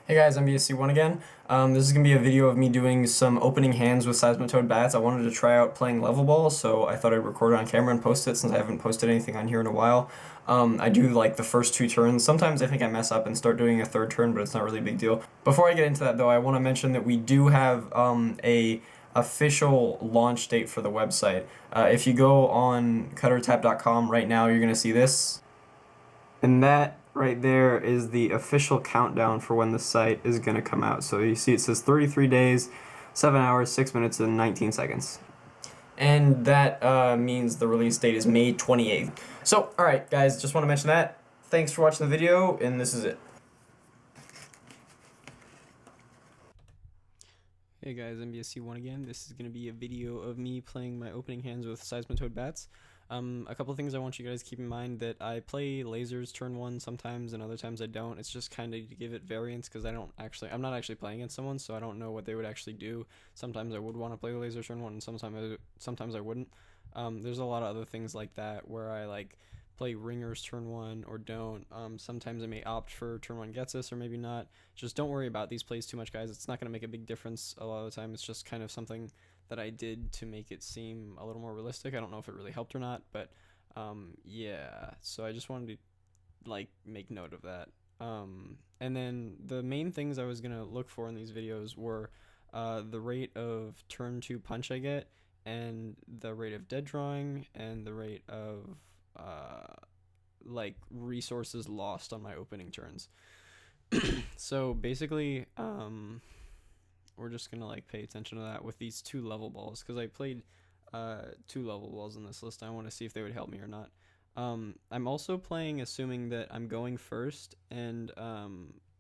Hey guys, MBSC1 again. This is going to be a video of me doing some opening hands with Seismitoad bats. I wanted to try out playing level ball, so I thought I'd record it on camera and post it since I haven't posted anything on here in a while. I do like the first two turns. Sometimes I think I mess up and start doing a third turn, but it's not really a big deal. Before I get into that though, I want to mention that we do have a official launch date for the website. If you go on cuttertap.com right now, you're going to see this. And that right there is the official countdown for when the site is going to come out. So you see it says 33 days, 7 hours, 6 minutes, and 19 seconds. And that means the release date is May 28th. So, alright guys, just want to mention that. Thanks for watching the video, and this is it. Hey guys, MBSC1 again. This is going to be a video of me playing my opening hands with Seismitoad bats. A couple of things I want you guys to keep in mind: that I play lasers turn one sometimes and other times I don't. It's just kind of to give it variance because I'm not actually playing against someone, so I don't know what they would actually do. Sometimes I would want to play the laser turn one and sometimes I wouldn't. There's a lot of other things like that where I like play ringers turn one or don't. Sometimes I may opt for turn one gets us or maybe not. Just don't worry about these plays too much, guys. It's not going to make a big difference a lot of the time. It's just kind of something that I did to make it seem a little more realistic. I don't know if it really helped or not, but yeah. So I just wanted to like make note of that. And then the main things I was going to look for in these videos were the rate of turn 2 punch I get, and the rate of dead drawing, and the rate of like resources lost on my opening turns. So basically, we're just gonna like pay attention to that with these two level balls, because I played two level balls in this list. I want to see if they would help me or not. I'm also playing assuming that I'm going first and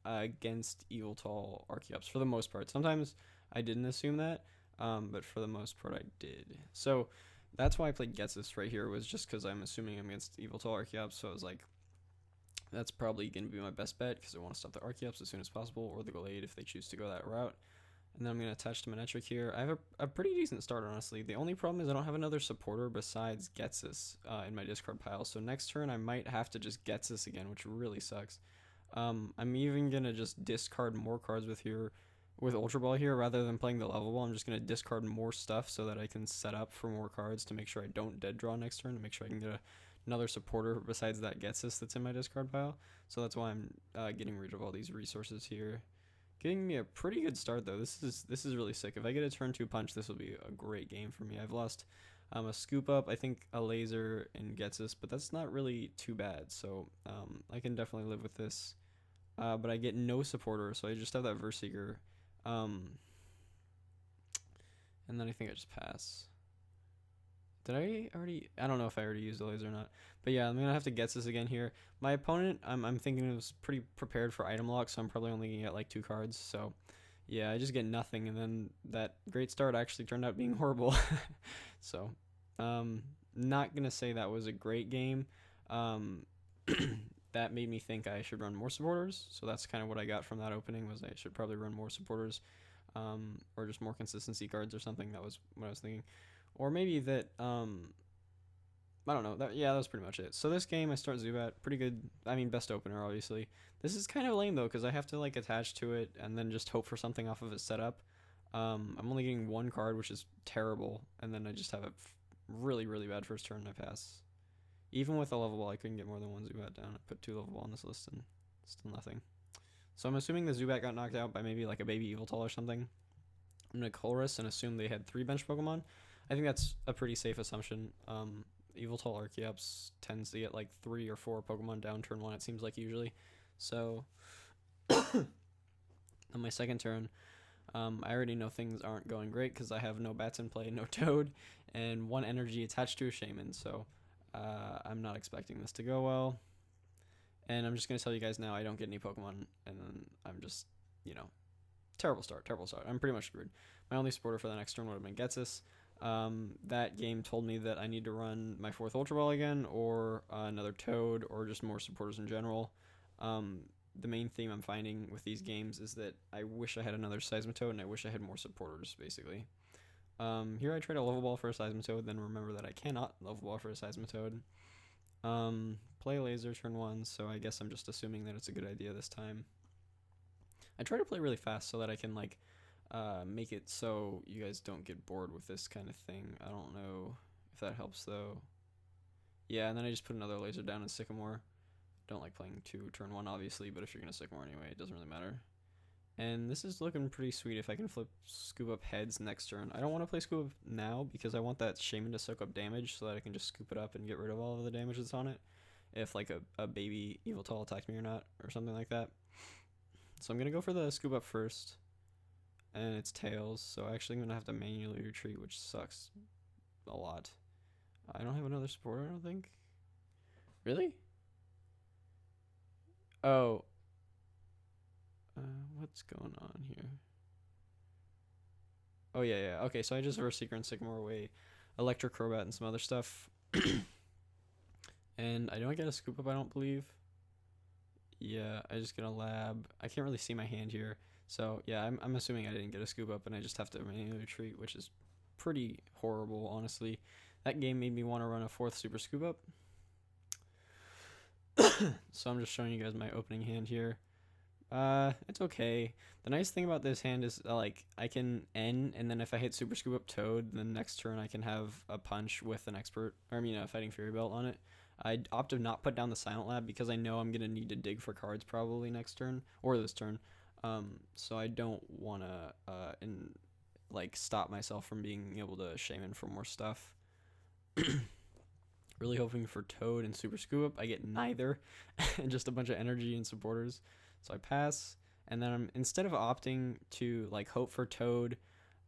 against Eviltall Archeops for the most part. Sometimes I didn't assume that, but for the most part I did. So that's why I played Getsus right here, was just because I'm assuming I'm against Eviltall Archeops, so I was like, that's probably going to be my best bet because I want to stop the Archeops as soon as possible, or the Gallade if they choose to go that route. And then I'm going to attach to Manectric here. I have a pretty decent start, honestly. The only problem is I don't have another supporter besides Getsus in my discard pile, so next turn I might have to just Getsus again, which really sucks. I'm even going to just discard more cards with Ultra Ball here rather than playing the level ball. I'm just going to discard more stuff so that I can set up for more cards to make sure I don't dead draw next turn, to make sure I can get another supporter besides that Getsus that's in my discard pile. So that's why I'm getting rid of all these resources here. Getting me a pretty good start though. This is really sick. If I get a turn 2 punch, this will be a great game for me. I've lost a scoop up, I think a laser, and Getsus, but that's not really too bad. So I can definitely live with this. But I get no supporter, so I just have that Verseeker. And then I think I just pass. Did I already? I don't know if I already used the laser or not. But yeah, I'm going to have to get this again here. My opponent, I'm thinking it was pretty prepared for item lock, so I'm probably only going to get like 2 cards. So yeah, I just get nothing, and then that great start actually turned out being horrible. So not going to say that was a great game. That made me think I should run more supporters. So that's kind of what I got from that opening, was I should probably run more supporters, or just more consistency cards or something. That was what I was thinking. Or maybe that, I don't know. Yeah, that was pretty much it. So this game, I start Zubat. Pretty good. I mean, best opener, obviously. This is kind of lame, though, because I have to, like, attach to it and then just hope for something off of its setup. I'm only getting 1 card, which is terrible, and then I just have a really, really bad first turn and I pass. Even with a level ball, I couldn't get more than 1 Zubat down. I put 2 level ball on this list and still nothing. So I'm assuming the Zubat got knocked out by maybe, like, a baby Eviltall or something. I'm going to Colress and assume they had 3 bench Pokemon. I think that's a pretty safe assumption. Eviltall Archeops tends to get like 3 or 4 Pokemon down turn 1, it seems like, usually. So on my second turn, I already know things aren't going great because I have no bats in play, no Toad, and 1 energy attached to a Shaman. So I'm not expecting this to go well. And I'm just going to tell you guys now, I don't get any Pokemon, and then I'm just, terrible start. I'm pretty much screwed. My only supporter for the next turn would have been Getsus. That game told me that I need to run my 4th Ultra Ball again, or another Toad, or just more supporters in general. The main theme I'm finding with these games is that I wish I had another Seismitoad, and I wish I had more supporters, basically. Here I tried a level ball for a Seismitoad, then remember that I cannot level ball for a Seismitoad. Play laser turn 1, so I guess I'm just assuming that it's a good idea this time. I try to play really fast so that I can like make it so you guys don't get bored with this kind of thing. I don't know if that helps though. Yeah, and then I just put another laser down in Sycamore. Don't like playing 2 turn 1 obviously, but if you're gonna Sycamore anyway, it doesn't really matter. And this is looking pretty sweet if I can flip scoop up heads next turn. I don't want to play scoop up now because I want that shaman to soak up damage so that I can just scoop it up and get rid of all of the damage that's on it. If like a baby evil tall attacks me or not, or something like that. So I'm gonna go for the scoop up first. And it's tails, so actually I'm gonna have to manually retreat, which sucks a lot. I don't have another support, I don't think. Really? Oh. What's going on here? Oh, yeah. Okay, so I just Verse Seeker and Sycamore away Electric Crobat and some other stuff. And I don't get a scoop up, I don't believe. Yeah, I just get a lab. I can't really see my hand here. So, yeah, I'm assuming I didn't get a scoop up and I just have to manually retreat, which is pretty horrible, honestly. That game made me want to run a 4th Super Scoop Up. So I'm just showing you guys my opening hand here. It's okay. The nice thing about this hand is like I can N, and then if I hit Super Scoop Up Toad, then next turn I can have a punch with an expert, or I mean a Fighting Fury Belt on it. I opt to not put down the Silent Lab because I know I'm gonna need to dig for cards probably next turn or this turn. So I don't wanna like stop myself from being able to shaman for more stuff. Really hoping for Toad and Super Scoop Up. I get neither, and just a bunch of energy and supporters. So I pass, and then instead of opting to like hope for Toad,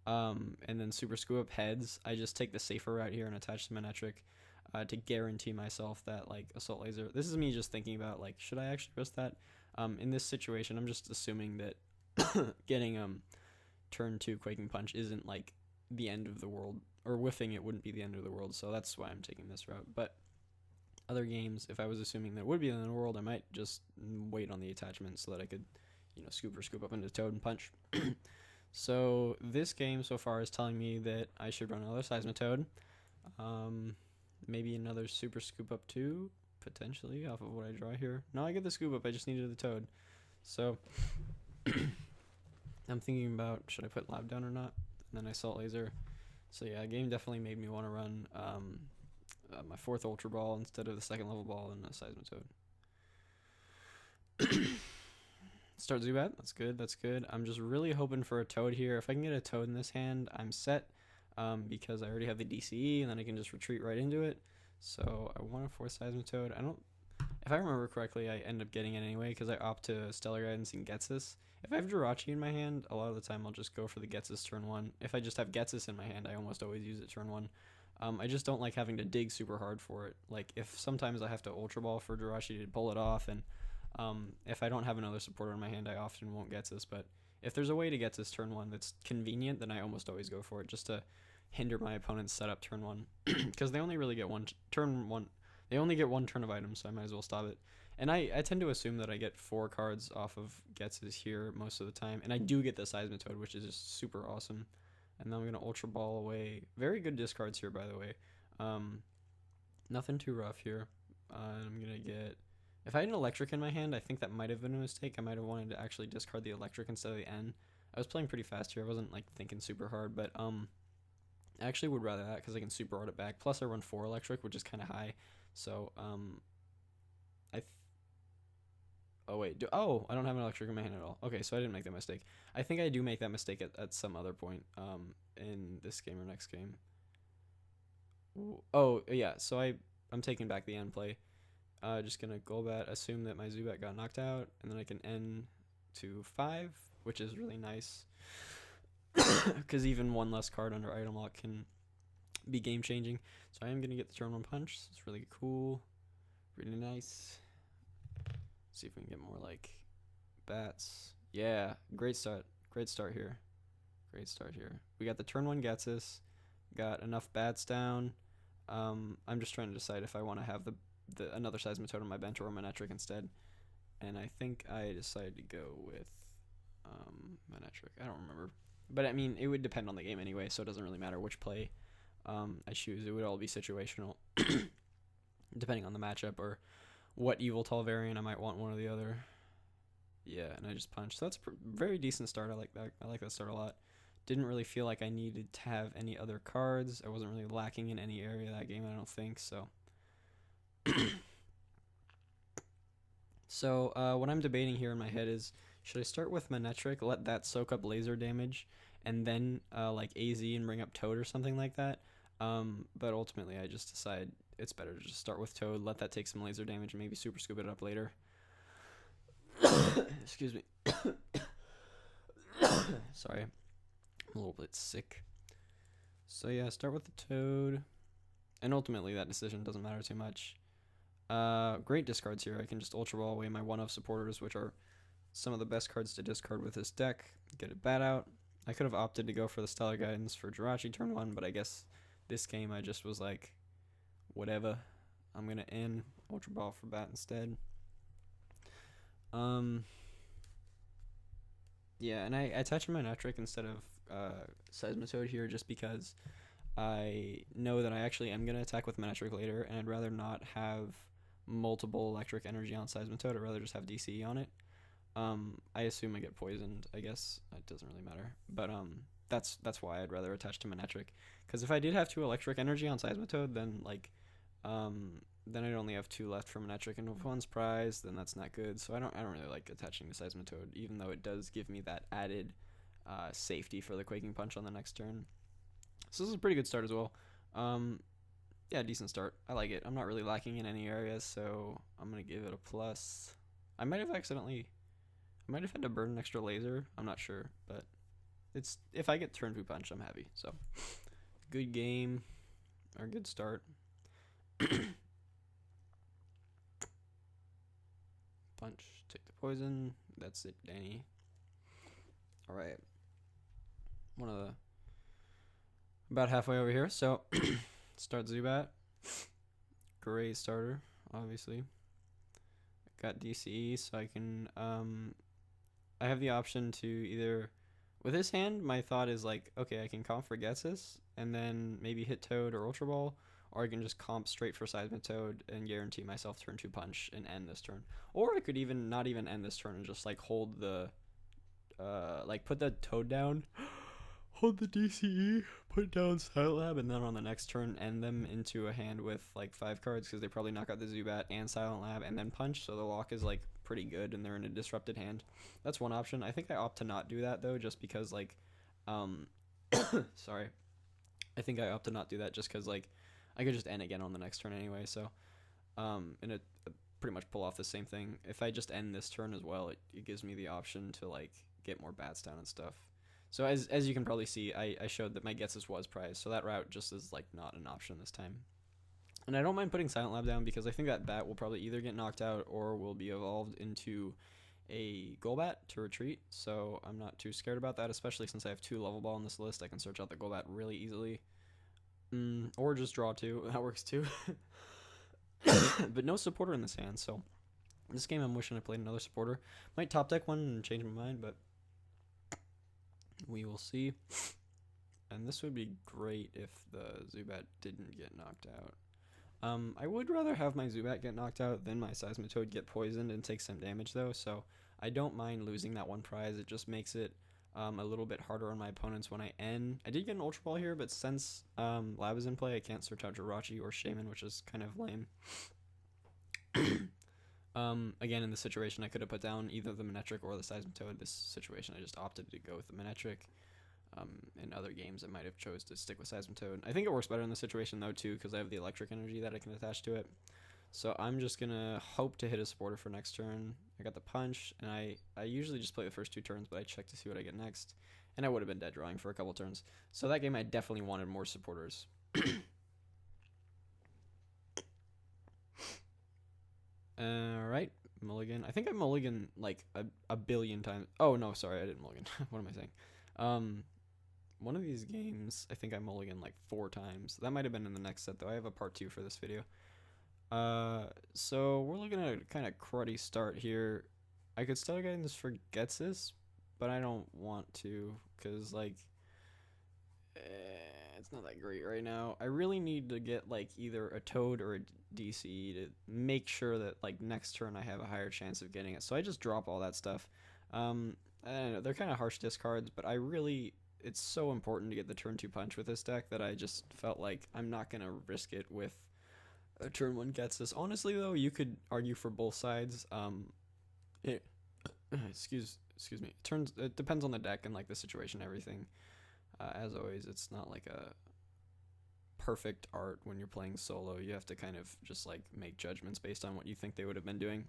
and then Super Scoop Up heads, I just take the safer route here and attach the Manectric to guarantee myself that like Assault Laser. This is me just thinking about like should I actually risk that? In this situation, I'm just assuming that getting turn 2 Quaking Punch isn't like the end of the world, or whiffing it wouldn't be the end of the world, so that's why I'm taking this route. But other games, if I was assuming that it would be the end of the world, I might just wait on the attachment so that I could, scoop up into Toad and punch. So this game so far is telling me that I should run another Seismitoad, maybe another Super Scoop Up too, potentially, off of what I draw here. No, I get the Scoop Up, I just needed the Toad. So I'm thinking about should I put Lab down or not, and then I Assault Laser. So yeah, the game definitely made me want to run my 4th Ultra Ball instead of the 2nd level ball and a Seismitoad. Start Zubat, that's good. I'm just really hoping for a Toad here. If I can get a Toad in this hand, I'm set, because I already have the DCE, and then I can just retreat right into it. So I want a 4th Seismitoad. If I remember correctly, I end up getting it anyway, because I opt to Stellar Guidance and Getsus. If I have Jirachi in my hand, a lot of the time I'll just go for the Getsus turn 1. If I just have Getsus in my hand, I almost always use it turn 1. I just don't like having to dig super hard for it. Like, if sometimes I have to Ultra Ball for Jirachi to pull it off, and if I don't have another supporter in my hand, I often won't Getsus. But if there's a way to Getsus turn 1 that's convenient, then I almost always go for it, just to hinder my opponent's setup turn 1. Because they only really get one turn 1. They only get 1 turn of items, so I might as well stop it. And I tend to assume that I get 4 cards off of Getsus here most of the time. And I do get the Seismitoad, which is just super awesome. And then I'm going to Ultra Ball away. Very good discards here, by the way. Nothing too rough here. I'm going to get... If I had an Electric in my hand, I think that might have been a mistake. I might have wanted to actually discard the Electric instead of the N. I was playing pretty fast here. I wasn't like thinking super hard, but I actually would rather that because I can super art it back. Plus I run 4 Electric, which is kind of high. So I don't have an Electric in my hand at all. Okay, so I didn't make that mistake. I think I do make that mistake at some other point in this game or next game. Oh, yeah, so I'm taking back the end play. Just going to Golbat, assume that my Zubat got knocked out, and then I can end to 5, which is really nice. Because even 1 less card under item lock can be game changing. So I am going to get the turn 1 punch. It's really cool. Really nice. See if we can get more like bats. Yeah, great start. Great start here. Great start here. We got the turn 1 Getsus. Got enough bats down. I'm just trying to decide if I want to have the another Seismitoad on my bench or a Manectric instead. And I think I decided to go with Manectric. I don't remember. But I mean, it would depend on the game anyway, so it doesn't really matter which play I choose. It would all be situational, depending on the matchup or what Evil Tall variant I might want, one or the other. Yeah, and I just punched. So that's very decent start. I like that. I like that start a lot. Didn't really feel like I needed to have any other cards. I wasn't really lacking in any area that game, I don't think. So, what I'm debating here in my head is, should I start with Manectric, let that soak up laser damage, and then like AZ and bring up Toad or something like that? But ultimately, I just decide it's better to just start with Toad, let that take some laser damage, and maybe super scoop it up later. Excuse me. Sorry, I'm a little bit sick. So yeah, start with the Toad, and ultimately that decision doesn't matter too much. Great discards here. I can just Ultra Ball away my 1-of supporters, which are some of the best cards to discard with this deck. Get a bat out. I could have opted to go for the Stellar Guidance for Jirachi turn 1, but I guess this game I just was like, whatever. I'm going to end Ultra Ball for bat instead. Yeah, and I attach my Manectric instead of Seismitoad here just because I know that I actually am going to attack with Manectric later, and I'd rather not have multiple electric energy on Seismitoad. I'd rather just have DCE on it. I assume I get poisoned. I guess it doesn't really matter, but that's why I'd rather attach to Manectric. Because if I did have 2 electric energy on Seismitoad, then then I'd only have 2 left for Manectric, and if one's prized, then that's not good. So I don't really like attaching to Seismitoad, even though it does give me that added safety for the Quaking Punch on the next turn. So this is a pretty good start as well. Yeah, decent start. I like it. I'm not really lacking in any areas, so I'm gonna give it a plus. I might have had to burn an extra laser. I'm not sure, but if I get turn 2 punch, I'm happy. So good game, or good start. Punch, take the poison. That's it, Danny. All right, about halfway over here. So start Zubat. Great starter, obviously. Got DCE, so I can I have the option to either, with this hand, my thought is like, okay, I can comp for Getsis and then maybe hit Toad or Ultra Ball, or I can just comp straight for Seismitoad and guarantee myself turn 2 punch and end this turn. Or I could even not even end this turn and just like hold the like put the Toad down, hold the DCE, put down Silent Lab, and then on the next turn end them into a hand with like 5 cards, because they probably knock out the Zubat and Silent Lab and then punch, so the lock is like pretty good and they're in a disrupted hand. That's one option. I think I opt to not do that though, just because like sorry, I think I opt to not do that just because like I could just end again on the next turn anyway. So and it pretty much pull off the same thing. If I just end this turn as well, it gives me the option to like get more bats down and stuff. So as you can probably see, I showed that my Getsis was prized, so that route just is like not an option this time. And I don't mind putting Silent Lab down because I think that bat will probably either get knocked out or will be evolved into a Golbat to retreat. So I'm not too scared about that, especially since I have 2 Level Ball on this list. I can search out the Golbat really easily. Or just draw 2. That works too. But no supporter in this hand, so this game I'm wishing I played another supporter. Might top deck one and change my mind, but we will see. And this would be great if the Zubat didn't get knocked out. I would rather have my Zubat get knocked out than my Seismitoad get poisoned and take some damage though, so I don't mind losing that one prize. It just makes it a little bit harder on my opponents when I end. I did get an Ultra Ball here, but since Lab is in play, I can't search out Jirachi or Shaman, which is kind of lame. Again, in this situation, I could have put down either the Manectric or the Seismitoad. This situation, I just opted to go with the Manectric. In other games, I might have chose to stick with Seismitoad. I think it works better in this situation, though, too, because I have the electric energy that I can attach to it. So I'm just going to hope to hit a supporter for next turn. I got the punch, and I usually just play the first 2 turns, but I check to see what I get next. And I would have been dead drawing for a couple turns. So that game, I definitely wanted more supporters. Alright, mulligan. I think I mulligan like a billion times. Oh, no, sorry, I didn't mulligan. What am I saying? One of these games, I think I mulligan like 4 times. That might have been in the next set, though. I have a part 2 for this video. So we're looking at a kind of cruddy start here. I could still get this for Getsis, but I don't want to, because, like, it's not that great right now. I really need to get like either a Toad or a DC to make sure that like next turn I have a higher chance of getting it. So I just drop all that stuff. I don't know, they're kind of harsh discards, but it's so important to get the turn 2 punch with this deck that I just felt like I'm not gonna risk it with a turn 1 gets this. Honestly though, you could argue for both sides. It, excuse me. It depends on the deck and like the situation, and everything. As always, it's not like a perfect art when you're playing solo. You have to kind of just like make judgments based on what you think they would have been doing.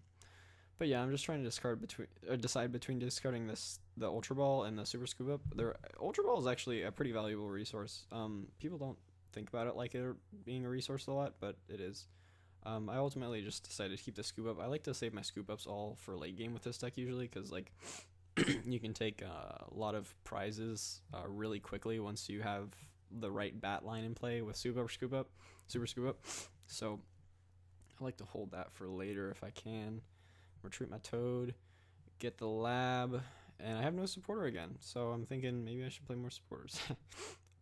But yeah, I'm just trying to decide between discarding the Ultra Ball and the Super Scoop Up. The Ultra Ball is actually a pretty valuable resource. People don't think about it like it being a resource a lot, but it is. I ultimately just decided to keep the Scoop Up. I like to save my Scoop Ups all for late game with this deck usually, because like you can take a lot of prizes really quickly once you have the right bat line in play with Super Scoop Up. So I like to hold that for later if I can. Retreat my Toad, get the lab, and I have no supporter again, so I'm thinking maybe I should play more supporters.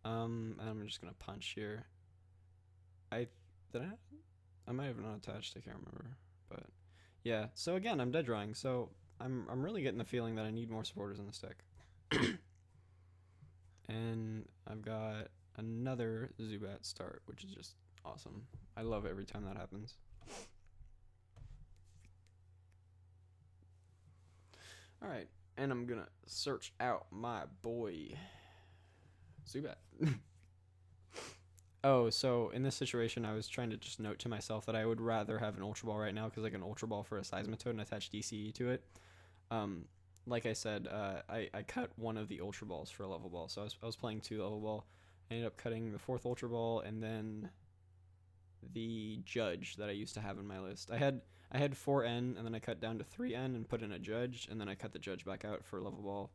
And I'm just gonna punch here. I might have not attached, I can't remember, but yeah. So again, I'm dead drawing, so I'm really getting the feeling that I need more supporters in this deck. And I've got another Zubat start, which is just awesome. I love it every time that happens. Alright, and I'm gonna search out my boy Zubat. Oh, so in this situation, I was trying to just note to myself that I would rather have an Ultra Ball right now, because I can Ultra Ball for a Seismitoad and attach DCE to it. Like I said, I cut one of the Ultra Balls for a level ball, so I was playing 2 level ball. I ended up cutting the 4th Ultra Ball, and then the Judge that I used to have in my list. I had 4N, and then I cut down to 3N and put in a Judge, and then I cut the Judge back out for a level ball,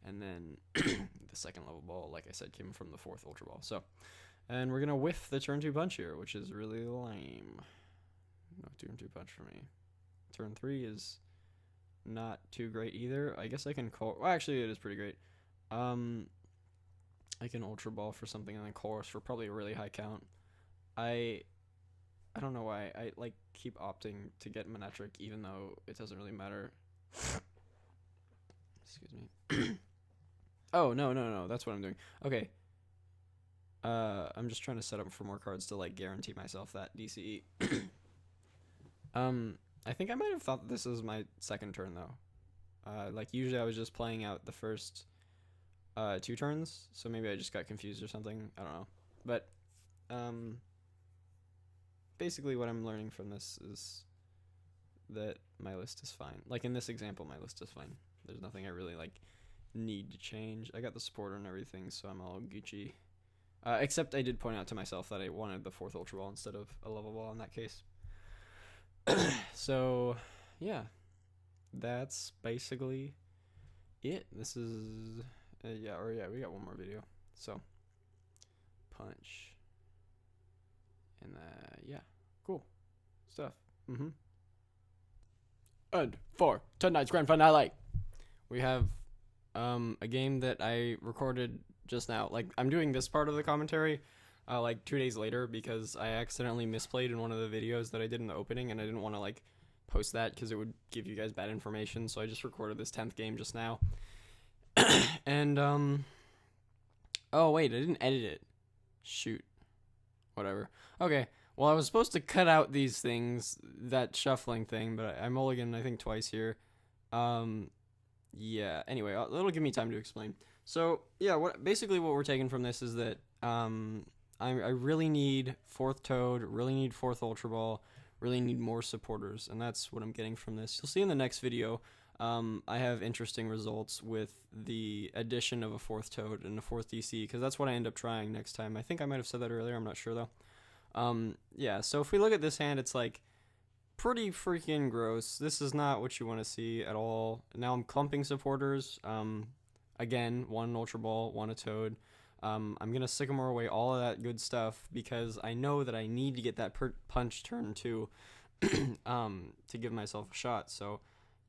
and then the second level ball, like I said, came from the 4th Ultra Ball. So, and we're gonna whiff the turn 2 punch here, which is really lame. No turn 2 punch for me. Turn 3 is not too great either. I guess I can call. Well, actually, it is pretty great. I can Ultra Ball for something and then Chorus for probably a really high count. I don't know why I like keep opting to get Manectric even though it doesn't really matter. Excuse me. Oh no, that's what I'm doing. Okay. I'm just trying to set up for more cards to like guarantee myself that DCE. I think I might have thought this is my second turn though. Like usually I was just playing out the first 2 turns, so maybe I just got confused or something. I don't know. But basically what I'm learning from this is that my list is fine. Like in this example, my list is fine. There's nothing I really like need to change. I got the supporter and everything, so I'm all Gucci. Except I did point out to myself that I wanted the 4th Ultra Ball instead of a level ball in that case. So, yeah. That's basically it. This is... we got one more video. So, punch. And, yeah. Cool stuff. And for tonight's grand finale, we have a game that I recorded just now. Like, I'm doing this part of the commentary like 2 days later because I accidentally misplayed in one of the videos that I did in the opening, and I didn't want to like post that because it would give you guys bad information, so I just recorded this 10th game just now. And oh wait, I didn't edit it. Shoot. Whatever. Okay, well I was supposed to cut out these things, that shuffling thing, but I mulliganed I think twice here. Yeah, anyway, it'll give me time to explain. So, yeah, what we're taking from this is that I really need 4th Toad, really need 4th Ultra Ball, really need more supporters, and that's what I'm getting from this. You'll see in the next video, I have interesting results with the addition of a 4th Toad and a 4th DC, because that's what I end up trying next time. I think I might have said that earlier, I'm not sure though. Yeah, so if we look at this hand, it's like pretty freaking gross. This is not what you want to see at all. Now I'm clumping supporters. Again, 1 Ultra Ball, 1 a Toad. I'm going to Sycamore away all of that good stuff because I know that I need to get that punch turn 2 to give myself a shot. So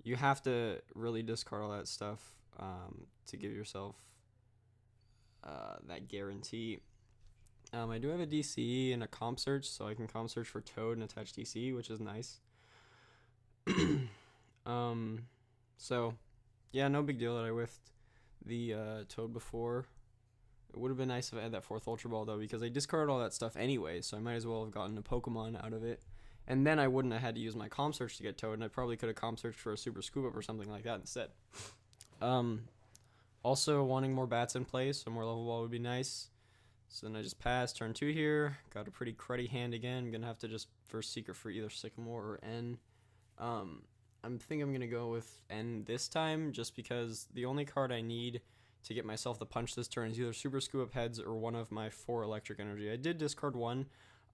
you have to really discard all that stuff to give yourself that guarantee. I do have a DCE and a comp search, so I can comp search for Toad and attach DCE, which is nice. So yeah, no big deal that I whiffed the Toad before. It would have been nice if I had that 4th Ultra Ball, though, because I discarded all that stuff anyway, so I might as well have gotten a Pokemon out of it. And then I wouldn't have had to use my comp search to get Toad, and I probably could have comp searched for a Super Scoop Up or something like that instead. Also, wanting more bats in play, so more level ball would be nice. So then I just passed turn 2 here. Got a pretty cruddy hand again. I'm going to have to just first Secret for either Sycamore or N. I think I'm going to go with N this time, just because the only card I need to get myself the punch this turn is either Super Scoop Up Heads or one of my 4 Electric Energy. I did discard 1,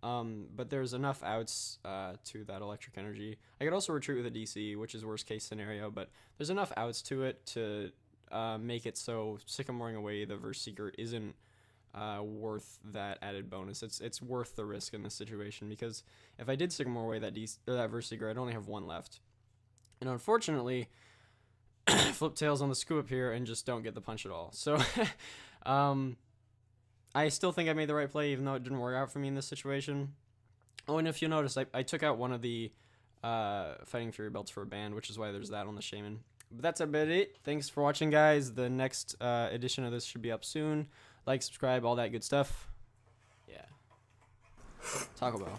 but there's enough outs to that Electric Energy. I could also retreat with a DC, which is worst case scenario, but there's enough outs to it to make it so Sycamoring away the Verse Seeker isn't worth that added bonus. It's worth the risk in this situation, because if I did Sycamore away that Verse Seeker, I'd only have 1 left. And unfortunately, flip tails on the Scoop Up here and just don't get the punch at all. So I still think I made the right play, even though it didn't work out for me in this situation. Oh, and if you notice, I took out one of the Fighting Fury belts for a band, which is why there's that on the Shaman. But that's about it. Thanks for watching, guys. The next edition of this should be up soon. Like, subscribe, all that good stuff. Yeah. Taco Bell.